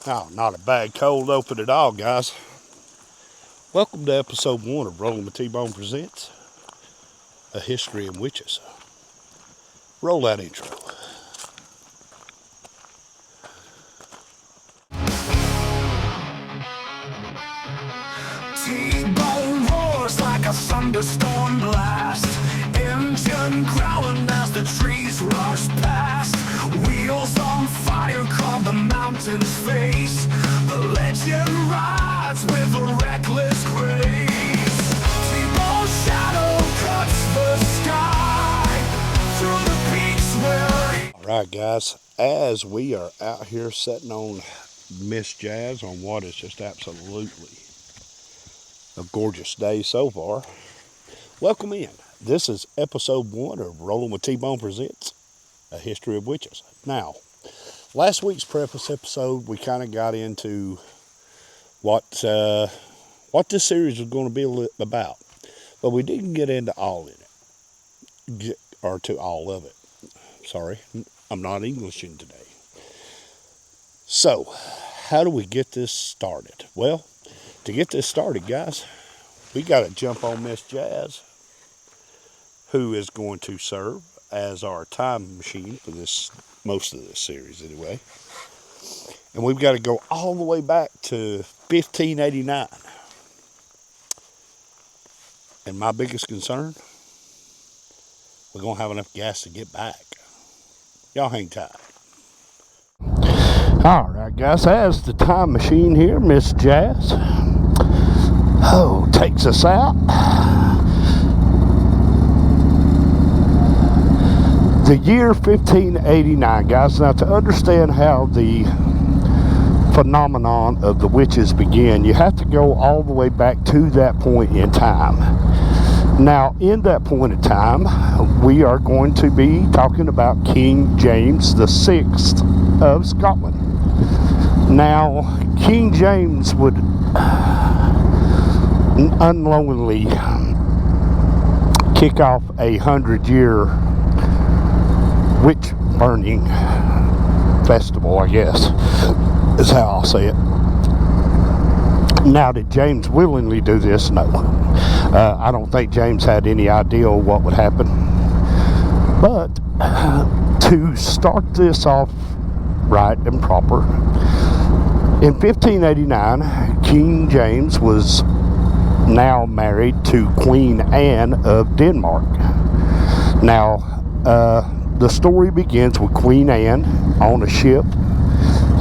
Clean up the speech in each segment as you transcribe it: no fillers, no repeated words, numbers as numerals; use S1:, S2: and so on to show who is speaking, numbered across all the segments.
S1: Oh, not a bad cold open at all, guys. Welcome to episode 1 of Rolling with T-Bone Presents A History of Witches. Roll that intro.
S2: T-Bone roars like a thunderstorm blast. Engine growling as the trees rush past. Wheels on fire carve the mountain's face. The legend rides with a reckless grace. T-Bone's shadow cuts the sky through the peaks where...
S1: Alright, guys, as we are out here sitting on Miss Jazz on what is just absolutely a gorgeous day so far, welcome in. This is episode 1 of Rolling with T-Bone Presents A History of Witches. Now, last week's preface episode, we kind of got into what this series was going to be about, but we didn't get into all in it, or to all of it. Sorry, I'm not Englishing today. So, how do we get this started? Well, to get this started, guys, we got to jump on Miss Jazz, who is going to serve as our time machine for this, most of this series anyway. And we've got to go all the way back to 1589. And my biggest concern, we're going to have enough gas to get back. Y'all hang tight. All right, guys, as the time machine here, Miss Jazz, takes us out. The year 1589, guys. Now, to understand how the phenomenon of the witches began, you have to go all the way back to that point in time. Now, in that point in time, we are going to be talking about King James VI of Scotland. Now, King James would unknowingly kick off 100-year witch burning festival, I guess, is how I'll say it. Now, did James willingly do this? No. I don't think James had any idea what would happen. But to start this off right and proper, in 1589, King James was now married to Queen Anne of Denmark. Now, the story begins with Queen Anne on a ship,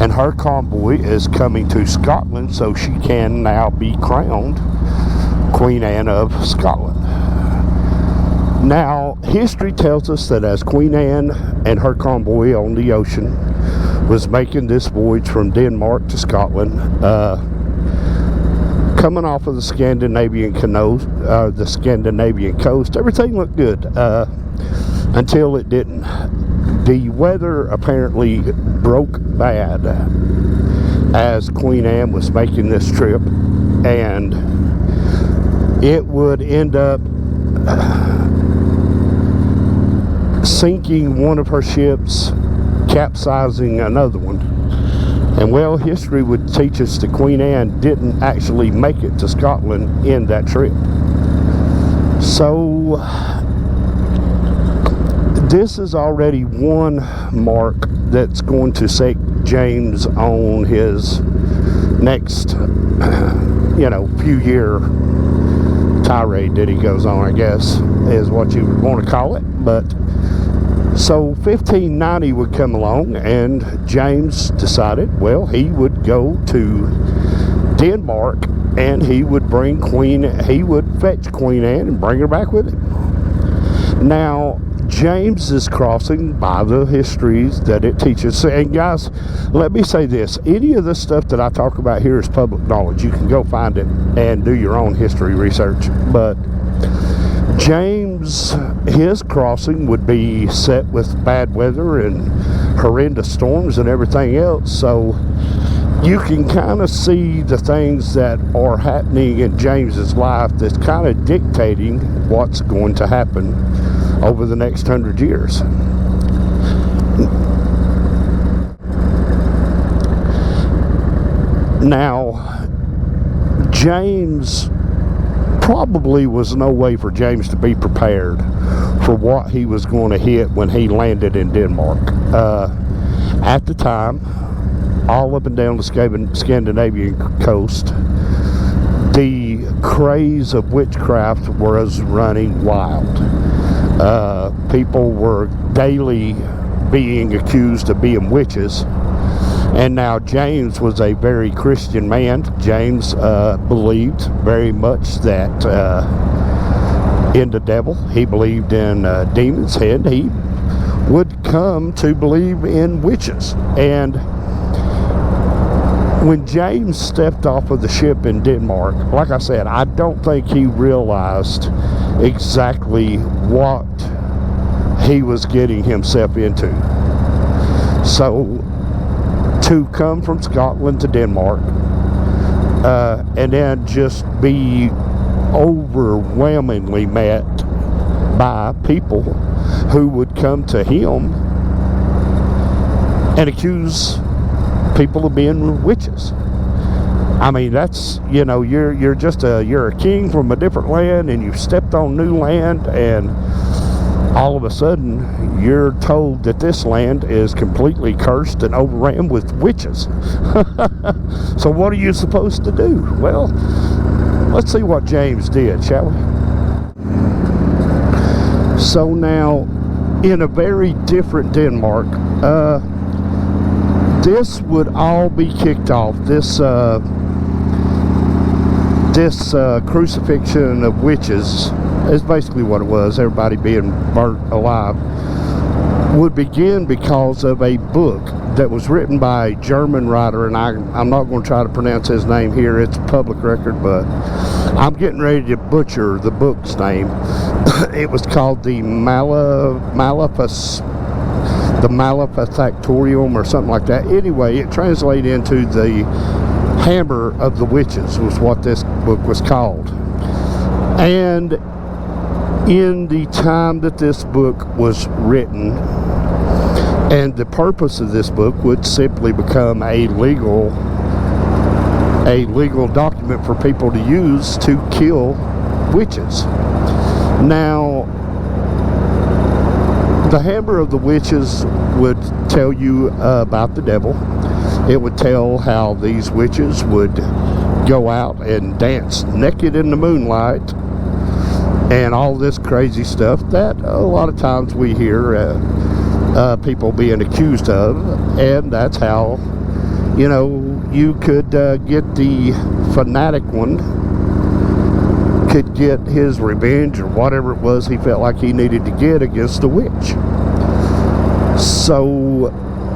S1: and her convoy is coming to Scotland so she can now be crowned Queen Anne of Scotland. Now, history tells us that as Queen Anne and her convoy on the ocean was making this voyage from Denmark to Scotland, coming off of the Scandinavian coast, everything looked good until it didn't. The weather apparently broke bad as Queen Anne was making this trip, and it would end up sinking one of her ships, capsizing another one. And well, history would teach us that Queen Anne didn't actually make it to Scotland in that trip. So this is already one mark that's going to set James on his next, few year tirade that he goes on, I guess, is what you would want to call it. But so 1590 would come along, and James decided, well, he would go to Denmark, and he would fetch Queen Anne and bring her back with him. Now, James is crossing by the histories that it teaches. And guys, let me say this. Any of the stuff that I talk about here is public knowledge. You can go find it and do your own history research. But James, his crossing would be set with bad weather and horrendous storms and everything else. So you can kind of see the things that are happening in James's life that's kind of dictating what's going to happen over the next 100 years. Now, James probably was no way for James to be prepared for what he was going to hit when he landed in Denmark. At the time, all up and down the Scandinavian coast, the craze of witchcraft was running wild. People were daily being accused of being witches. And now James was a very Christian man. James believed very much that in the devil. He believed in demons, and he would come to believe in witches. And when James stepped off of the ship in Denmark, like I said, I don't think he realized exactly what he was getting himself into. So to come from Scotland to Denmark and then just be overwhelmingly met by people who would come to him and accuse people of being witches. I mean, that's, you know, you're a king from a different land, and you've stepped on new land, and all of a sudden you're told that this land is completely cursed and overran with witches. So what are you supposed to do? Well, let's see what James did, shall we? So now, in a very different Denmark, this would all be kicked off. This crucifixion of witches is basically what it was. Everybody being burnt alive would begin because of a book that was written by a German writer, and I'm not going to try to pronounce his name here. It's a public record, but I'm getting ready to butcher the book's name. It was called the Maleficactorium or something like that. Anyway, it translated into the Hammer of the Witches was what this book was called. And in the time that this book was written, and the purpose of this book would simply become a legal document for people to use to kill witches. Now, the Hammer of the Witches would tell you about the devil. It would tell how these witches would go out and dance naked in the moonlight and all this crazy stuff that a lot of times we hear people being accused of. And that's how, you know, you could get the fanatic one could get his revenge or whatever it was he felt like he needed to get against the witch. So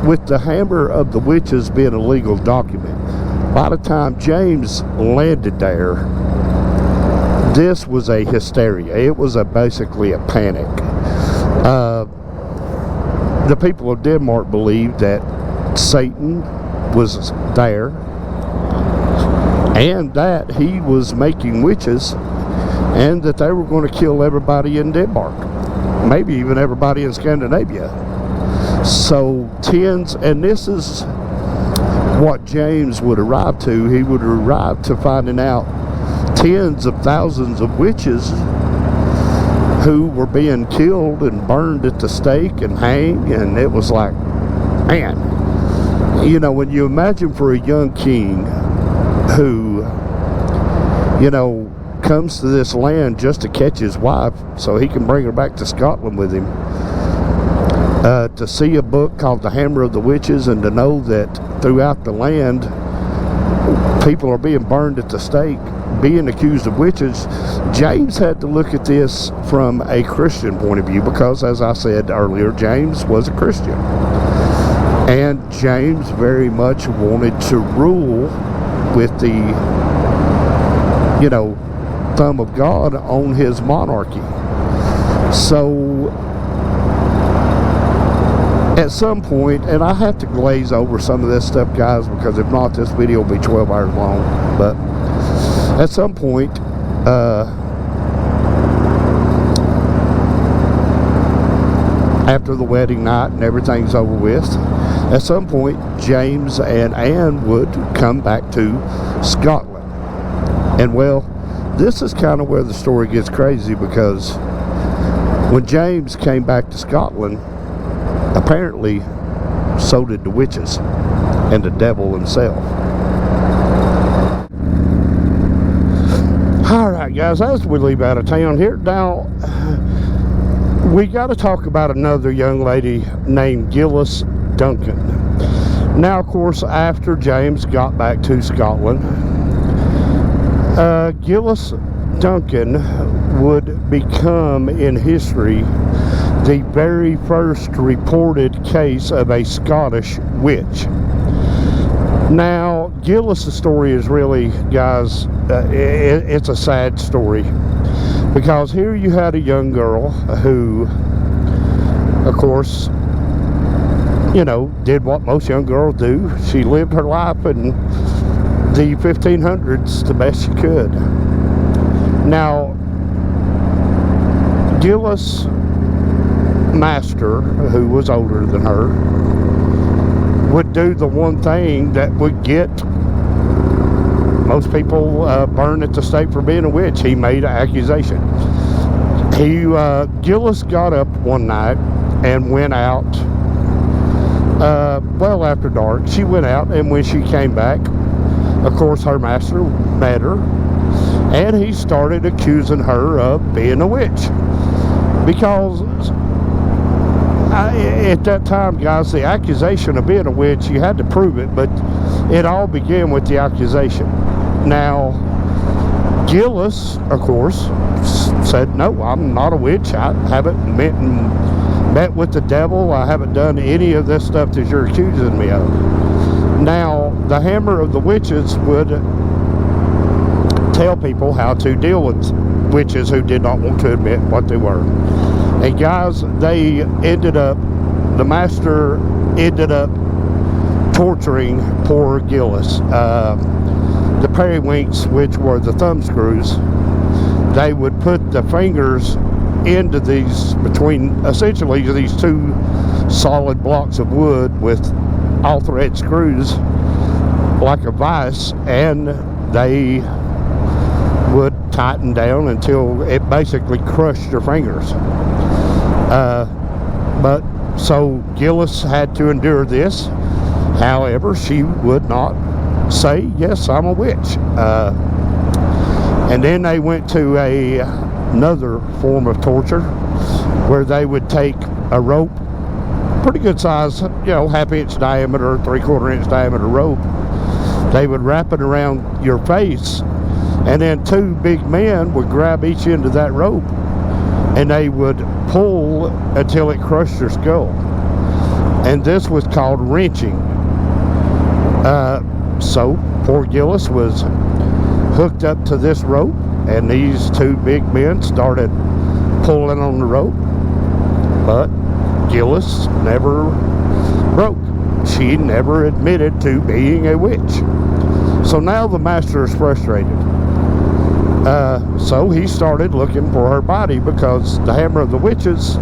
S1: with the Hammer of the Witches being a legal document, by the time James landed there, this was a hysteria. It was basically a panic. The people of Denmark believed that Satan was there and that he was making witches, and that they were going to kill everybody in Denmark, maybe even everybody in Scandinavia. So and this is what James would arrive to. He would arrive to finding out tens of thousands of witches who were being killed and burned at the stake and hanged. And it was like, man, you know, when you imagine for a young king who, you know, comes to this land just to catch his wife so he can bring her back to Scotland with him, to see a book called The Hammer of the Witches, and to know that throughout the land people are being burned at the stake, being accused of witches. James had to look at this from a Christian point of view, because, as I said earlier, James was a Christian, and James very much wanted to rule with the, you know, thumb of God on his monarchy. So at some point, and I have to glaze over some of this stuff, guys, because if not, this video will be 12 hours long, but at some point, after the wedding night and everything's over with, At some point, James and Anne would come back to Scotland. And well, this is kind of where the story gets crazy, because when James came back to Scotland, apparently so did the witches and the devil himself. Alright guys, as we leave out of town here, now we got to talk about another young lady named Gillis Duncan. Now of course, after James got back to Scotland, Gillis Duncan would become in history the very first reported case of a Scottish witch. Now, Gillis' story is really, guys, it's a sad story, because here you had a young girl who, of course, you know, did what most young girls do. She lived her life in the 1500s the best she could. Now, Gillis' master, who was older than her, would do the one thing that would get most people burned at the stake for being a witch. He made an accusation. Gillis got up one night and went out, well after dark. She went out, and when she came back, of course her master met her, and he started accusing her of being a witch. Because at that time, guys, the accusation of being a witch, you had to prove it, but it all began with the accusation. Now, Gillis, of course, said, no, I'm not a witch. I haven't met with the devil. I haven't done any of this stuff that you're accusing me of. Now, the hammer of the witches would tell people how to deal with witches who did not want to admit what they were. And guys, the master ended up torturing poor Gillis. The periwinks, which were the thumb screws, they would put the fingers into these, between essentially these two solid blocks of wood with all thread screws like a vise, and they would tighten down until it basically crushed your fingers. But so Gillis had to endure this. However, she would not say, yes, I'm a witch. And then they went to another form of torture, where they would take a rope, pretty good size, you know, half-inch diameter, 3/4 inch diameter rope. They would wrap it around your face, and then two big men would grab each end of that rope, and they would pull until it crushed your skull. And this was called wrenching. So poor Gillis was hooked up to this rope, and these two big men started pulling on the rope, but Gillis never broke. She never admitted to being a witch. So now the master is frustrated. So he started looking for her body, because the hammer of the witches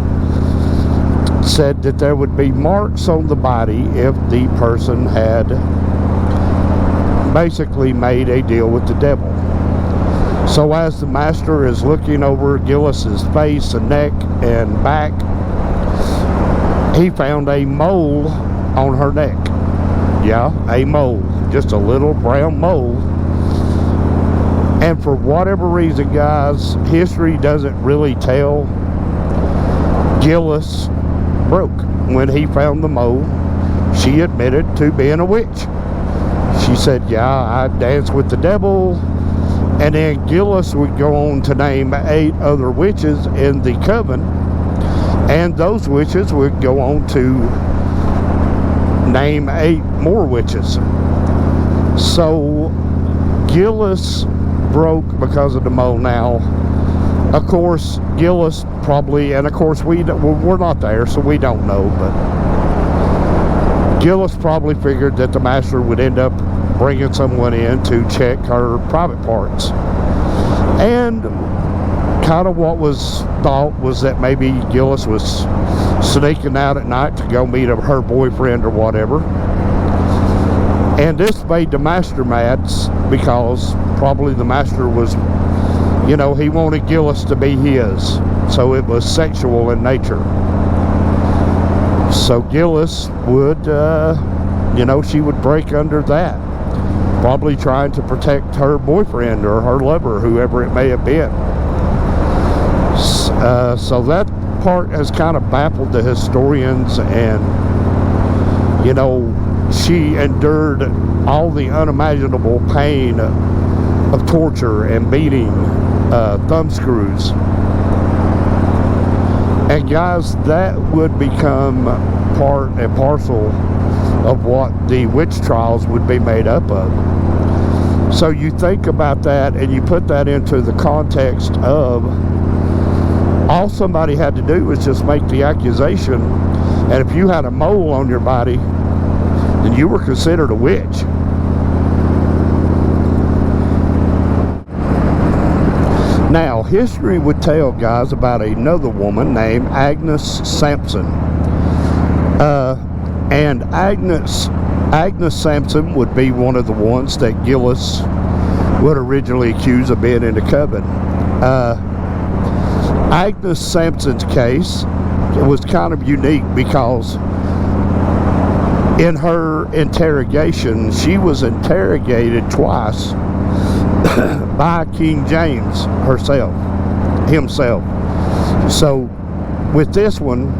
S1: said that there would be marks on the body if the person had basically made a deal with the devil. So as the master is looking over Gillis's face and neck and back, he found a mole on her neck. Yeah, a mole, just a little brown mole. And for whatever reason, guys, history doesn't really tell, Gillis broke. When he found the mole, she admitted to being a witch. She said, yeah, I danced with the devil. And then Gillis would go on to name 8 other witches in the coven, and those witches would go on to name 8 more witches. So Gillis broke because of the mole. Now, of course, Gillis probably, and of course we're not there, so we don't know, but Gillis probably figured that the master would end up bringing someone in to check her private parts. And kind of what was thought was that maybe Gillis was sneaking out at night to go meet her boyfriend or whatever. And this made the master mad, because probably the master was, you know, he wanted Gillis to be his. So it was sexual in nature. So Gillis would, you know, she would break under that. Probably trying to protect her boyfriend or her lover, whoever it may have been. So that part has kind of baffled the historians, and, you know, she endured all the unimaginable pain of torture and beating, thumb screws. And guys, that would become part and parcel of what the witch trials would be made up of. So you think about that, and you put that into the context of all somebody had to do was just make the accusation, and if you had a mole on your body, then you were considered a witch. Now, history would tell, guys, about another woman named Agnes Sampson. And Agnes Sampson would be one of the ones that Gillis would originally accuse of being in the coven. Agnes Sampson's case was kind of unique because in her interrogation, she was interrogated twice by King James himself. So with this one,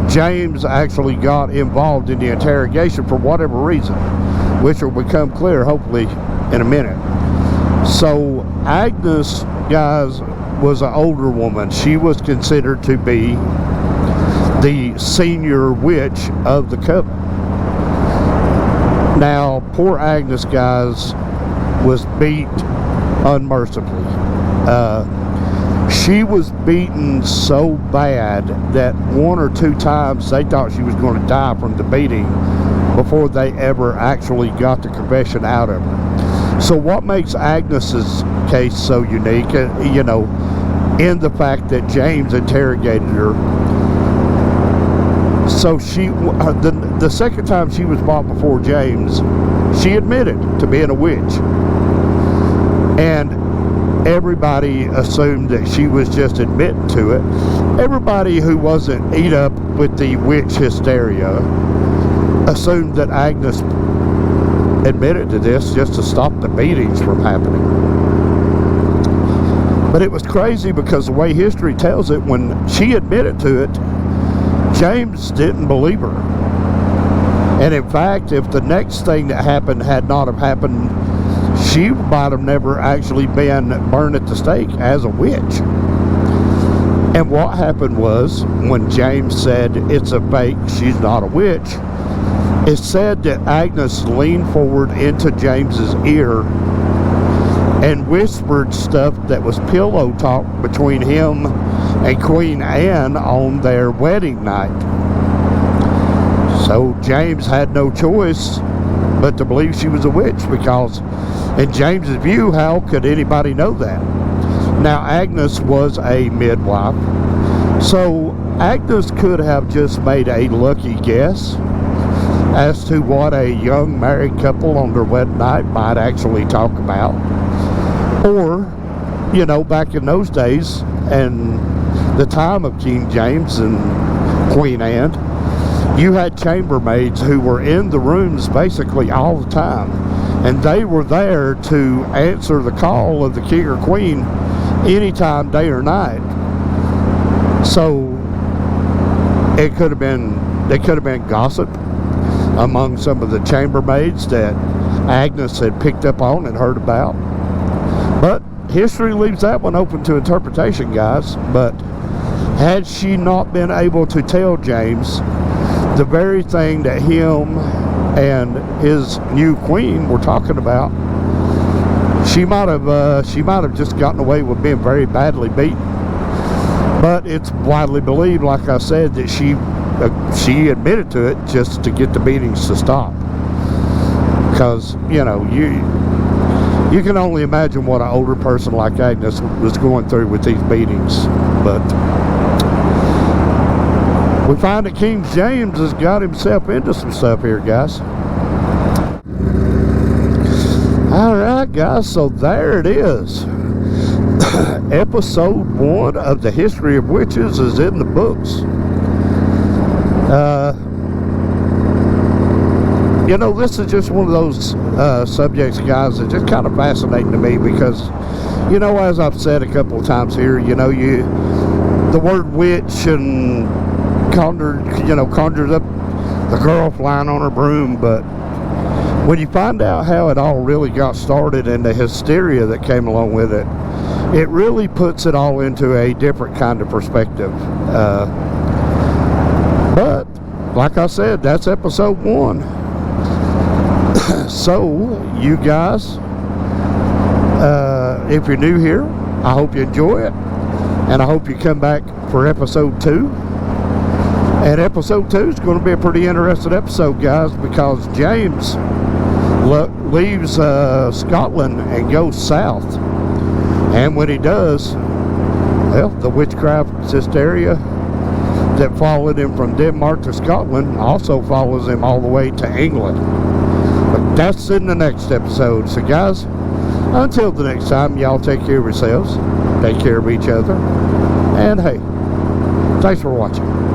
S1: James actually got involved in the interrogation for whatever reason, which will become clear hopefully in a minute. So Agnes, guys, was an older woman. She was considered to be the senior witch of the coven. Now, poor Agnes, guys, was beat unmercifully. She was beaten so bad that one or two times they thought she was going to die from the beating before they ever actually got the confession out of her. So what makes Agnes's case so unique, you know, in the fact that James interrogated her. So she, the second time she was brought before James, she admitted to being a witch. And everybody assumed that she was just admitting to it. Everybody who wasn't eat up with the witch hysteria assumed that Agnes admitted to this just to stop the beatings from happening. But it was crazy because the way history tells it, when she admitted to it, James didn't believe her. And in fact, if the next thing that happened had not have happened, she might have never actually been burned at the stake as a witch. And what happened was, when James said it's a fake, she's not a witch, it's said that Agnes leaned forward into James's ear and whispered stuff that was pillow talk between him and Queen Anne on their wedding night. So James had no choice but to believe she was a witch, because in James's view, how could anybody know that? Now, Agnes was a midwife, so Agnes could have just made a lucky guess as to what a young married couple on their wedding night might actually talk about. Or, you know, back in those days and the time of King James and Queen Anne, you had chambermaids who were in the rooms basically all the time, and they were there to answer the call of the king or queen anytime, day or night. So it could have been gossip among some of the chambermaids that Agnes had picked up on and heard about. But history leaves that one open to interpretation, guys. But had she not been able to tell James the very thing that him and his new queen were talking about, she might have just gotten away with being very badly beaten. But it's widely believed, like I said, that she admitted to it just to get the beatings to stop. Because, you know, You can only imagine what an older person like Agnes was going through with these beatings. But we find that King James has got himself into some stuff here, guys. Alright, guys, so there it is. Episode 1 of The History of Witches is in the books. You know, this is just one of those subjects, guys, that just kind of fascinating to me because, you know, as I've said a couple of times here, you know, the word witch and conjures up the girl flying on her broom, but when you find out how it all really got started and the hysteria that came along with it, it really puts it all into a different kind of perspective. But like I said, that's episode 1. So you guys, if you're new here, I hope you enjoy it, and I hope you come back for episode 2. And episode 2 is going to be a pretty interesting episode, guys, because James leaves Scotland and goes south. And when he does, well, the witchcraft hysteria that followed him from Denmark to Scotland also follows him all the way to England. But that's in the next episode. So guys, until the next time, y'all take care of yourselves, take care of each other, and hey, thanks for watching.